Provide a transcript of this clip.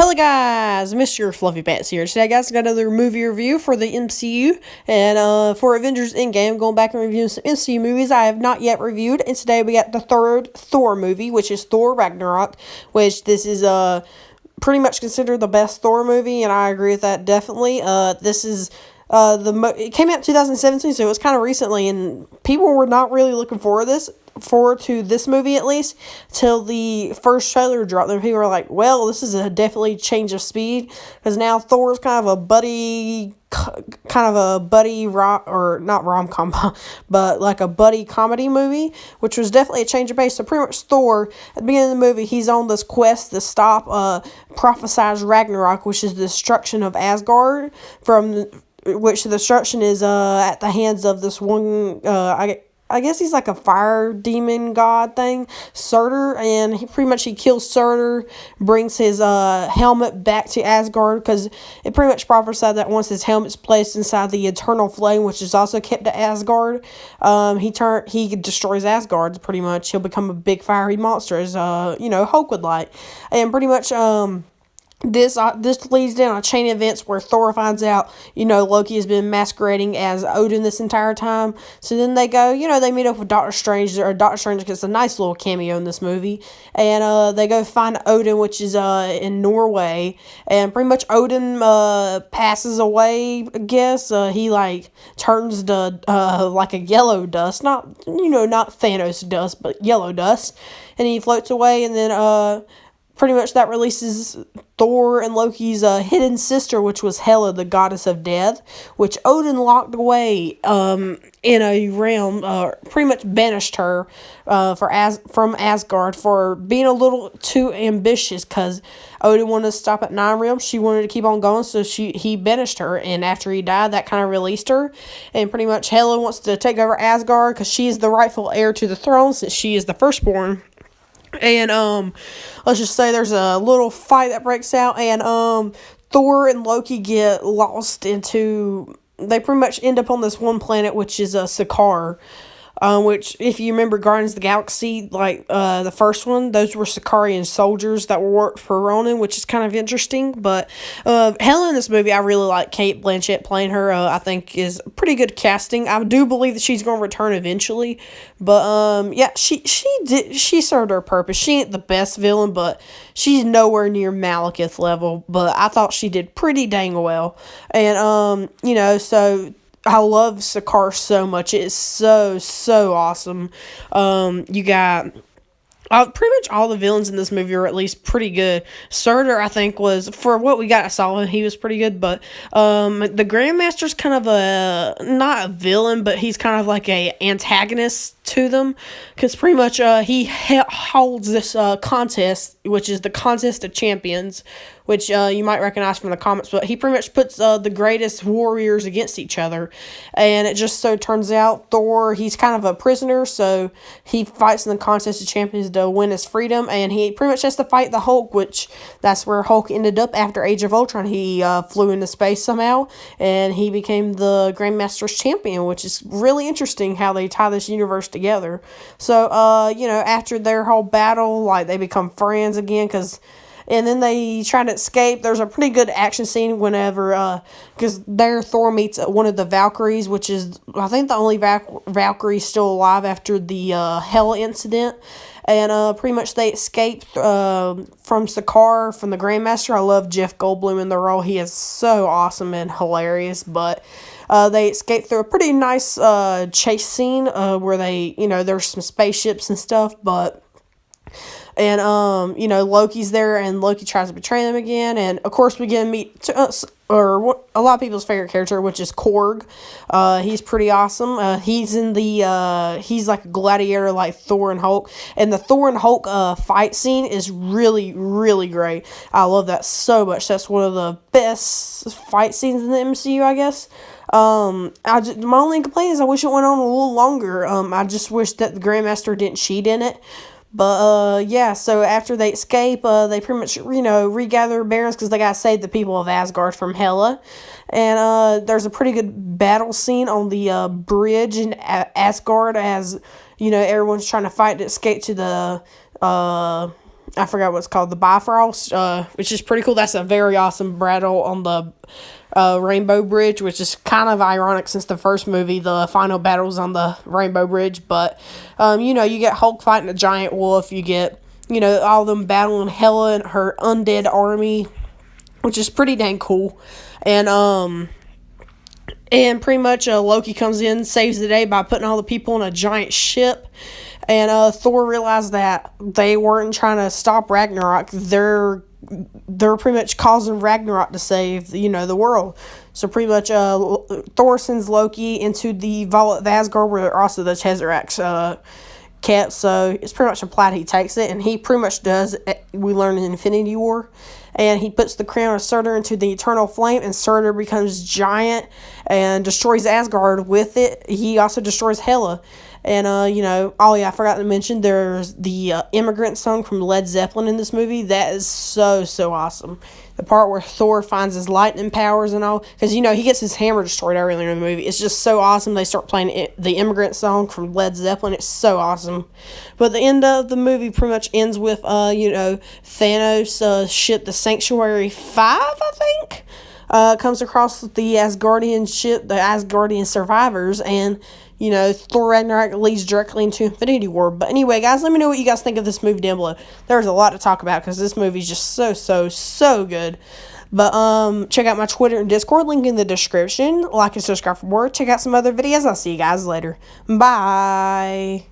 Hello guys, Mr. Fluffy Pants here. Today guys, I got another movie review for the MCU, and for Avengers Endgame, going back and reviewing some MCU movies I have not yet reviewed, and today we got the third Thor movie, which is Thor Ragnarok, which this is pretty much considered the best Thor movie, and I agree with that definitely. This is it came out in 2017, so it was kind of recently, and people were not really looking forward to this movie, at least till the first trailer dropped. Then people were like, well, this is a definitely change of speed, because now Thor's kind of a buddy or not rom-com, but like a buddy comedy movie, which was definitely a change of pace. So pretty much Thor, at the beginning of the movie, he's on this quest to stop prophesized Ragnarok, which is the destruction of Asgard, which the destruction is at the hands of this one, I guess he's like a fire demon god thing, Surtur, and he kills Surtur, brings his helmet back to Asgard, because it pretty much prophesied that once his helmet's placed inside the eternal flame, which is also kept at Asgard, he destroys Asgard, pretty much. He'll become a big fiery monster, as Hulk would like. And pretty much this leads down a chain of events where Thor finds out, Loki has been masquerading as Odin this entire time. So then they go, they meet up with Doctor Strange, or Doctor Strange gets a nice little cameo in this movie. And they go find Odin, which is in Norway. And pretty much Odin passes away, I guess. He turns to like a yellow dust. Not Thanos dust, but yellow dust. And he floats away, and then pretty much that releases Thor and Loki's hidden sister, which was Hela, the goddess of death, which Odin locked away in a realm, pretty much banished her from Asgard for being a little too ambitious, because Odin wanted to stop at 9 realms. She wanted to keep on going, so he banished her, and after he died, that kind of released her. And pretty much Hela wants to take over Asgard, because she is the rightful heir to the throne, since she is the firstborn. And let's just say there's a little fight that breaks out, and Thor and Loki get lost into, they pretty much end up on this one planet, which is Sakaar. Which, if you remember Guardians of the Galaxy, the first one, those were Sicarian soldiers that worked for Ronan, which is kind of interesting. But Hela in this movie, I really like Cate Blanchett playing her. I think is pretty good casting. I do believe that she's going to return eventually. But yeah, she served her purpose. She ain't the best villain, but she's nowhere near Malekith level. But I thought she did pretty dang well. And so I love Sakaar so much. It's so awesome. You got pretty much all the villains in this movie are at least pretty good. Surtur, I think, was, for what we got, I saw him, he was pretty good. But the Grandmaster's kind of not a villain, but he's kind of like a antagonist to them, because pretty much he holds this contest, which is the Contest of Champions, which you might recognize from the comics, but he pretty much puts the greatest warriors against each other. And it just so turns out Thor, he's kind of a prisoner, so he fights in the Contest of Champions to win his freedom, and he pretty much has to fight the Hulk, which that's where Hulk ended up after Age of Ultron. He flew into space somehow, and he became the Grandmaster's champion, which is really interesting how they tie this universe together. So, after their whole battle, they become friends again, and then they try to escape. There's a pretty good action scene whenever, because there Thor meets one of the Valkyries, which is, I think, the only Valkyrie still alive after the Hela incident. And pretty much they escape from Sakaar, from the Grandmaster. I love Jeff Goldblum in the role. He is so awesome and hilarious. But they escape through a pretty nice chase scene where there's some spaceships and stuff, but... And, Loki's there, and Loki tries to betray them again. And, of course, we get to meet a lot of people's favorite character, which is Korg. He's pretty awesome. He's like a gladiator like Thor and Hulk. And the Thor and Hulk fight scene is really, really great. I love that so much. That's one of the best fight scenes in the MCU, I guess. My only complaint is I wish it went on a little longer. I just wish that the Grandmaster didn't cheat in it. But, yeah, so after they escape, they pretty much, regather barons, because they gotta save the people of Asgard from Hela. And, there's a pretty good battle scene on the, bridge in Asgard, as, everyone's trying to fight to escape to the, I forgot what's called, the Bifrost, which is pretty cool. That's a very awesome battle on the Rainbow Bridge, which is kind of ironic since the first movie, the final battle's on the Rainbow Bridge. But, you get Hulk fighting a giant wolf. You get, all of them battling Hela and her undead army, which is pretty dang cool. And pretty much Loki comes in, saves the day by putting all the people in a giant ship. And Thor realized that they weren't trying to stop Ragnarok. They're pretty much causing Ragnarok to save, the world. So pretty much Thor sends Loki into the vault of Asgard, where also the Tesseract's kept. So it's pretty much implied he takes it, and he pretty much does. We learn in Infinity War. And he puts the crown of Surtur into the eternal flame, and Surtur becomes giant and destroys Asgard with it. He also destroys Hela. And, I forgot to mention, there's the Immigrant song from Led Zeppelin in this movie. That is so, so awesome. The part where Thor finds his lightning powers and all. Because, he gets his hammer destroyed earlier in the movie. It's just so awesome. They start playing the Immigrant song from Led Zeppelin. It's so awesome. But the end of the movie pretty much ends with, Thanos' ship, the Sanctuary 5, I think. Comes across the Asgardian ship, the Asgardian survivors, and, Thor Ragnarok leads directly into Infinity War. But anyway, guys, let me know what you guys think of this movie down below. There's a lot to talk about because this movie is just so, so, so good. But check out my Twitter and Discord, link in the description. Like and subscribe for more. Check out some other videos. I'll see you guys later. Bye.